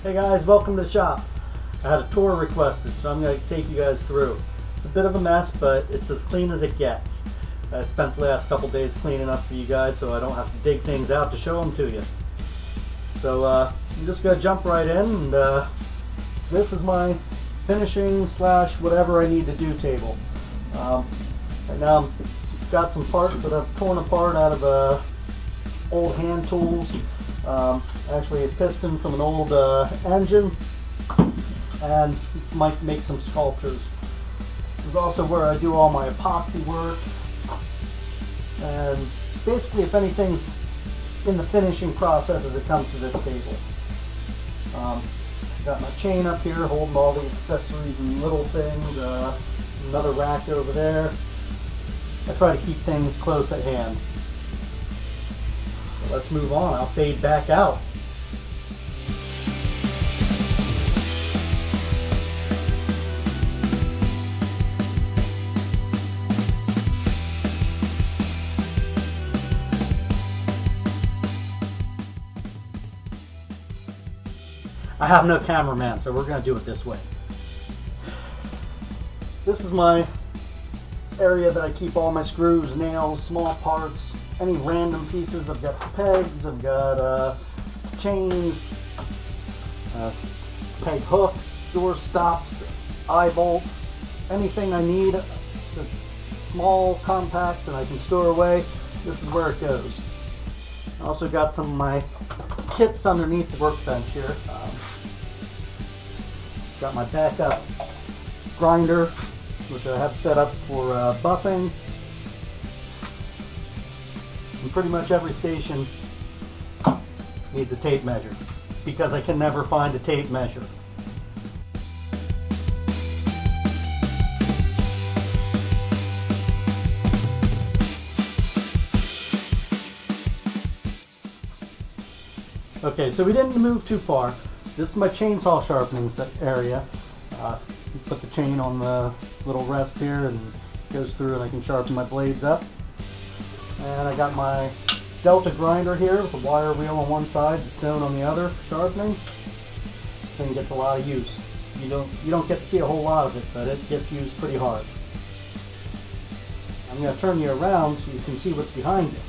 Hey guys, welcome to the shop. I had a tour requested, so I'm going to take you guys through. It's a bit of a mess, but it's as clean as it gets. I spent the last couple days cleaning up for you guys so I don't have to dig things out to show them to you. So I'm just going to jump right in, and this is my finishing slash whatever I need to do table. Right now I've got some parts that I've torn apart out of old hand tools. Actually a piston from an old engine, and might make some sculptures. This is also where I do all my epoxy work, and basically if anything's in the finishing process as it comes to this table. Got my chain up here holding all the accessories and little things, another rack over there. I try to keep things close at hand. So let's move on. I'll fade back out. I have no cameraman, so we're going to do it this way. This is my area that I keep all my screws, nails, small parts, any random pieces. I've got pegs, I've got chains, peg hooks, door stops, eye bolts, anything I need that's small, compact, and I can store away. This is where it goes. I also got some of my kits underneath the workbench here. Got my backup grinder, which I have set up for buffing. And pretty much every station needs a tape measure, because I can never find a tape measure. Okay, so we didn't move too far. This is my chainsaw sharpening area. Put the chain on the little rest here and it goes through, and I can sharpen my blades up. And I got my Delta grinder here with a wire wheel on one side, the stone on the other, sharpening. This thing gets a lot of use. You don't get to see a whole lot of it, but it gets used pretty hard. I'm going to turn you around so you can see what's behind it.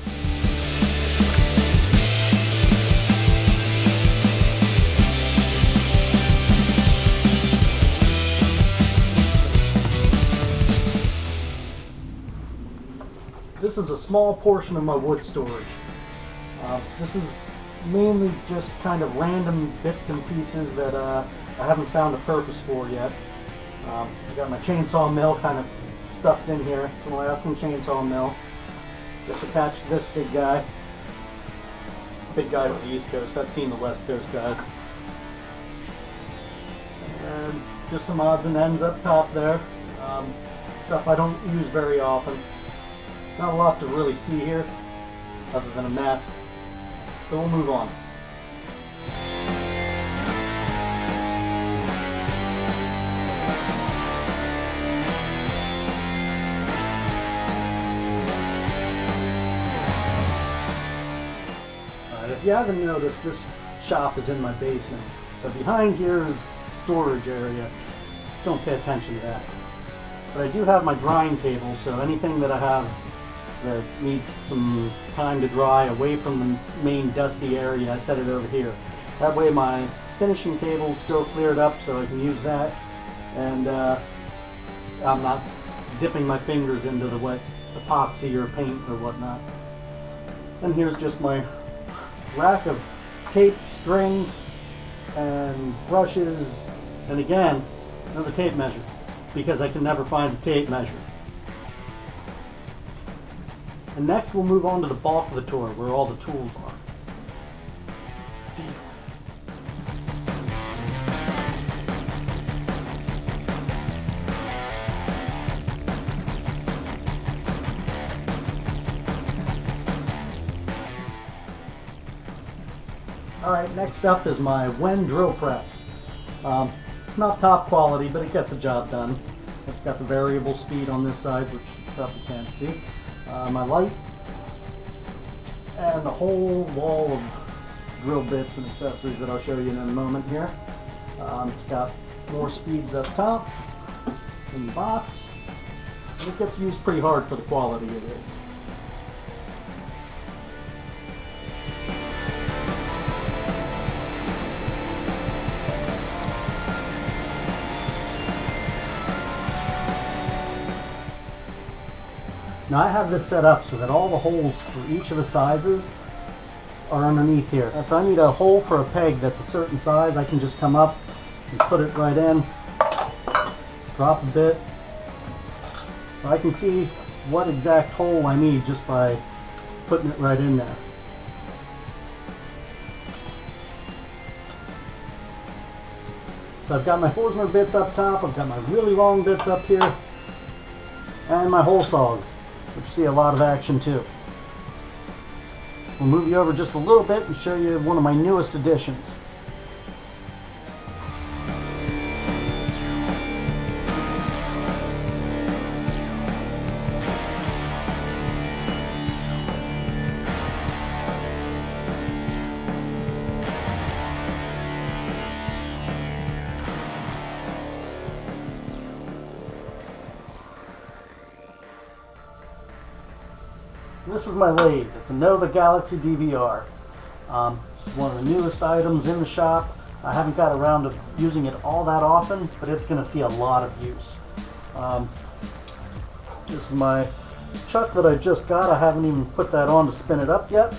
This is a small portion of my wood storage. This is mainly just kind of random bits and pieces that I haven't found a purpose for yet. I got my chainsaw mill kind of stuffed in here. It's an Alaskan chainsaw mill. Just attached to this big guy. Big guy from the East Coast. I've seen the West Coast guys. And just some odds and ends up top there. Stuff I don't use very often. Not a lot to really see here, other than a mess. So we'll move on. Alright, if you haven't noticed, this shop is in my basement. So behind here is storage area. Don't pay attention to that. But I do have my grind table, so anything that I have that needs some time to dry away from the main dusty area, I set it over here. That way my finishing table is still cleared up, so I can use that, and I'm not dipping my fingers into the wet epoxy or paint or whatnot. And here's just my rack of tape, string, and brushes, and again, another tape measure, because I can never find a tape measure. And next we'll move on to the bulk of the tour, where all the tools are. Alright, next up is my Wen drill press. It's not top quality, but it gets the job done. It's got the variable speed on this side, which you probably can't see. My light, and the whole wall of drill bits and accessories that I'll show you in a moment here. It's got more speeds up top in the box. And it gets used pretty hard for the quality it is. Now I have this set up so that all the holes for each of the sizes are underneath here. If I need a hole for a peg that's a certain size, I can just come up and put it right in, drop a bit. I can see what exact hole I need just by putting it right in there. So I've got my Forstner bits up top, I've got my really long bits up here, and my hole saws, which see a lot of action too. We'll move you over just a little bit and show you one of my newest additions. This is my lathe. It's a Nova Galaxy DVR. It's one of the newest items in the shop. I haven't got around to using it all that often, but it's going to see a lot of use. This is my chuck that I just got. I haven't even put that on to spin it up yet.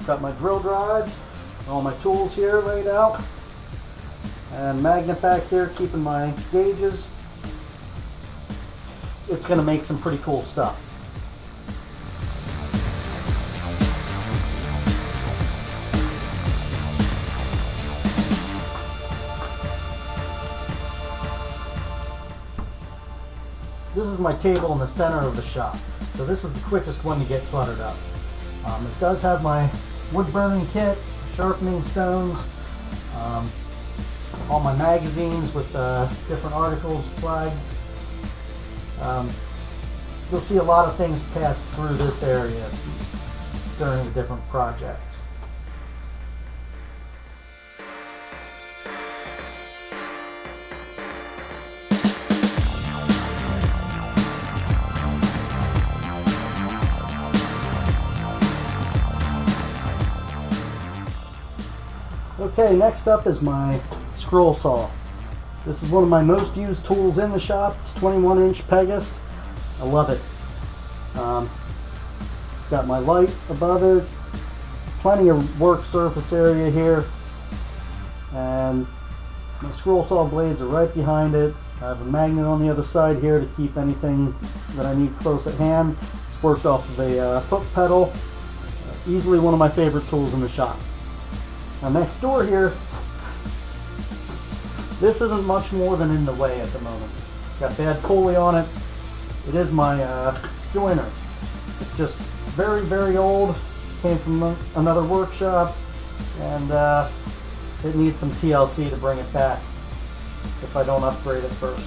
Got my drill drives, all my tools here laid out, and magnet back here keeping my gauges. It's going to make some pretty cool stuff. This is my table in the center of the shop. So this is the quickest one to get cluttered up. It does have my wood burning kit, sharpening stones, all my magazines with different articles flagged. You'll see a lot of things pass through this area during the different projects. Okay, next up is my scroll saw. This is one of my most used tools in the shop. It's 21-inch Pegas. I love it. It's got my light above it, plenty of work surface area here, and my scroll saw blades are right behind it. I have a magnet on the other side here to keep anything that I need close at hand. It's worked off of a foot pedal. Easily one of my favorite tools in the shop. Now next door here, this isn't much more than in the way at the moment. Got bad pulley on it. It is my joiner. It's just very, very old. Came from another workshop, and it needs some TLC to bring it back if I don't upgrade it first.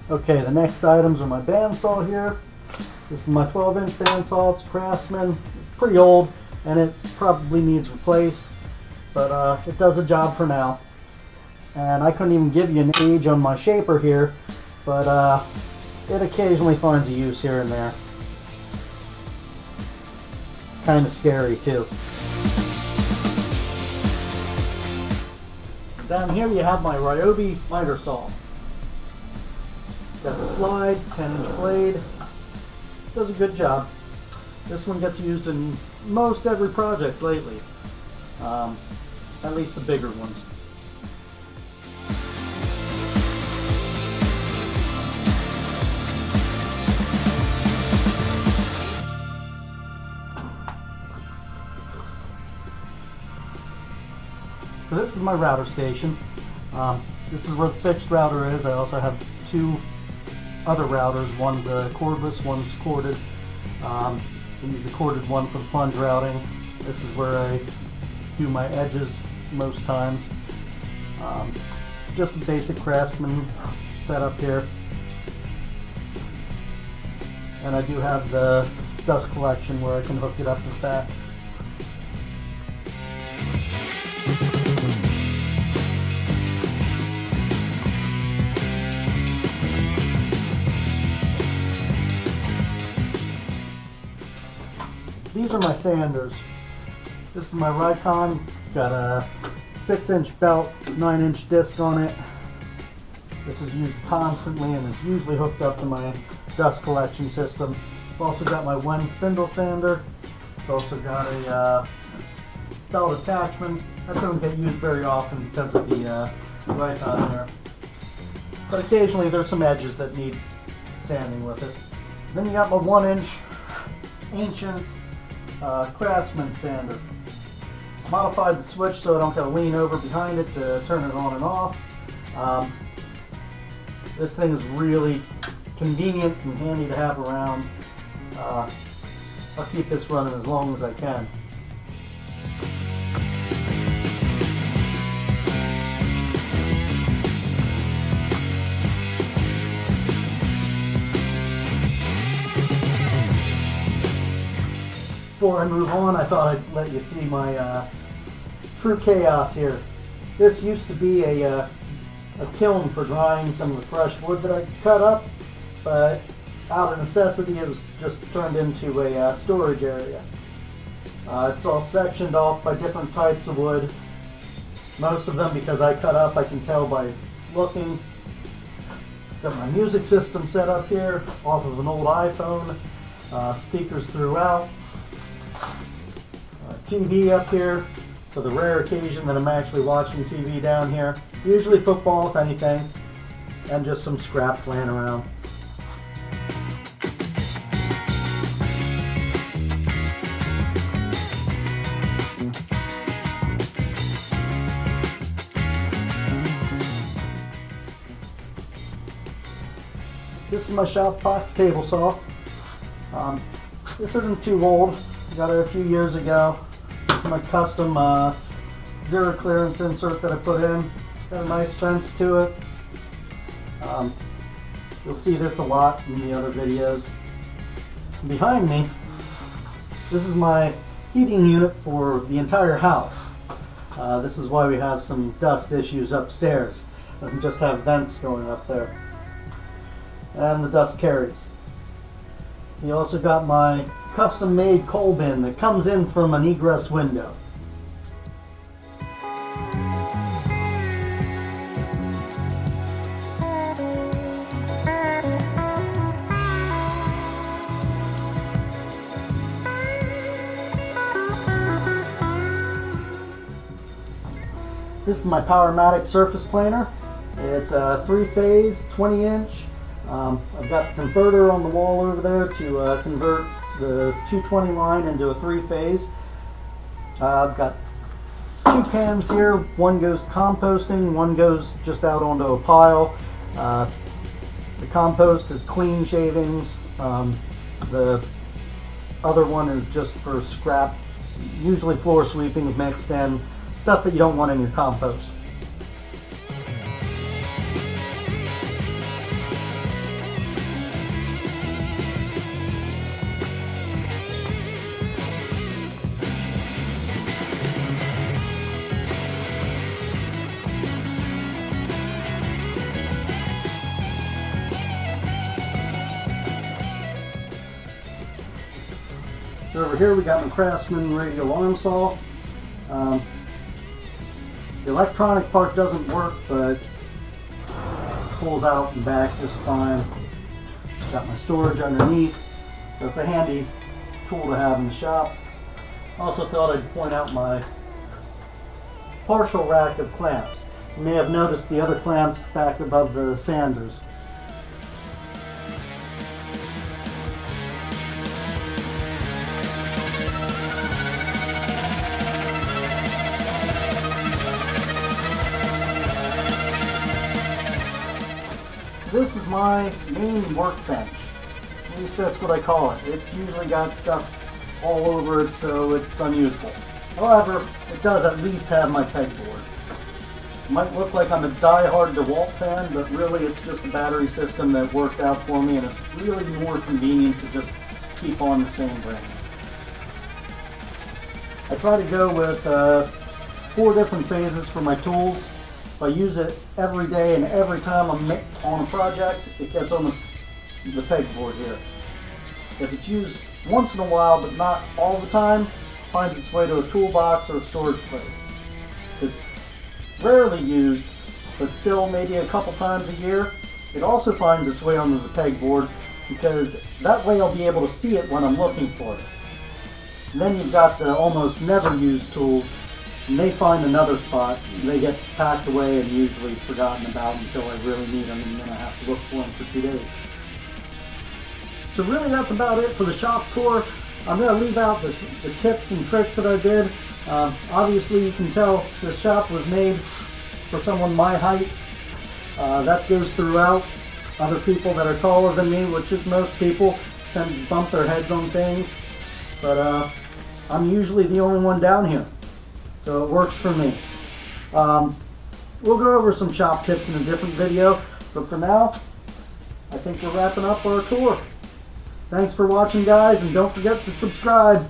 Okay, the next items are my bandsaw here. This is my 12-inch bandsaw. It's Craftsman. Pretty old, and it probably needs replaced, but it does a job for now. And I couldn't even give you an age on my shaper here, but it occasionally finds a use here and there. It's kind of scary too. Down here you have my Ryobi miter saw. It's got the slide, 10-inch blade. Does a good job. This one gets used in most every project lately, at least the bigger ones. So this is my router station. This is where the fixed router is. I also have two other routers. One's cordless, one's corded. I use the corded one for the plunge routing. This is where I do my edges most times. Just a basic Craftsman setup here. And I do have the dust collection where I can hook it up with that. These are my sanders. This is my Rikon. It's got a 6-inch belt, 9-inch disc on it. This is used constantly and is usually hooked up to my dust collection system. I've also got my Wen spindle sander. It's also got a belt attachment. That doesn't get used very often because of the Rikon there. But occasionally there's some edges that need sanding with it. Then you got my 1-inch ancient Craftsman sander. Modified the switch so I don't gotta lean over behind it to turn it on and off. This thing is really convenient and handy to have around. I'll keep this running as long as I can. Before I move on, I thought I'd let you see my true chaos here. This used to be a kiln for drying some of the fresh wood that I cut up, but out of necessity it was just turned into a storage area. It's all sectioned off by different types of wood. Most of them, because I cut up, I can tell by looking. Got my music system set up here off of an old iPhone. Speakers throughout. TV up here for the rare occasion that I'm actually watching TV down here. Usually football, if anything, and just some scraps laying around. This is my shop box table saw. This isn't too old. Got it a few years ago. This is my custom zero clearance insert that I put in. It's got a nice fence to it. You'll see this a lot in the other videos. Behind me, this is my heating unit for the entire house. This is why we have some dust issues upstairs. I can just have vents going up there. And the dust carries. You also got my custom made coal bin that comes in from an egress window. This is my Powermatic surface planer. It's a 3-phase, 20-inch. I've got the converter on the wall over there to convert the 220 line into a 3-phase. I've got 2 cans here. One goes composting, one goes just out onto a pile. The compost is clean shavings. The other one is just for scrap, usually floor sweepings mixed in, stuff that you don't want in your compost. So over here we got my Craftsman radial arm saw. The electronic part doesn't work, but it pulls out and back just fine. Got my storage underneath, so it's a handy tool to have in the shop. Also thought I'd point out my partial rack of clamps. You may have noticed the other clamps back above the sanders. This is my main workbench. At least that's what I call it. It's usually got stuff all over it, so it's unusable. However, it does at least have my pegboard. It might look like I'm a die-hard DeWalt fan, but really it's just a battery system that worked out for me, and it's really more convenient to just keep on the same brand. I try to go with 4 different phases for my tools. If I use it every day and every time I'm on a project, it gets on the pegboard here. If it's used once in a while but not all the time, it finds its way to a toolbox or a storage place. It's rarely used, but still maybe a couple times a year, it also finds its way onto the pegboard, because that way I'll be able to see it when I'm looking for it. And then you've got the almost never used tools, and they find another spot. They get packed away and usually forgotten about until I really need them, and then I have to look for them for 2 days. So really that's about it for the shop tour. I'm going to leave out the tips and tricks that I did. Obviously you can tell this shop was made for someone my height. That goes throughout. Other people that are taller than me, which is most people, tend to bump their heads on things. But I'm usually the only one down here, so it works for me. We'll go over some shop tips in a different video, but for now, I think we're wrapping up our tour. Thanks for watching, guys, and don't forget to subscribe.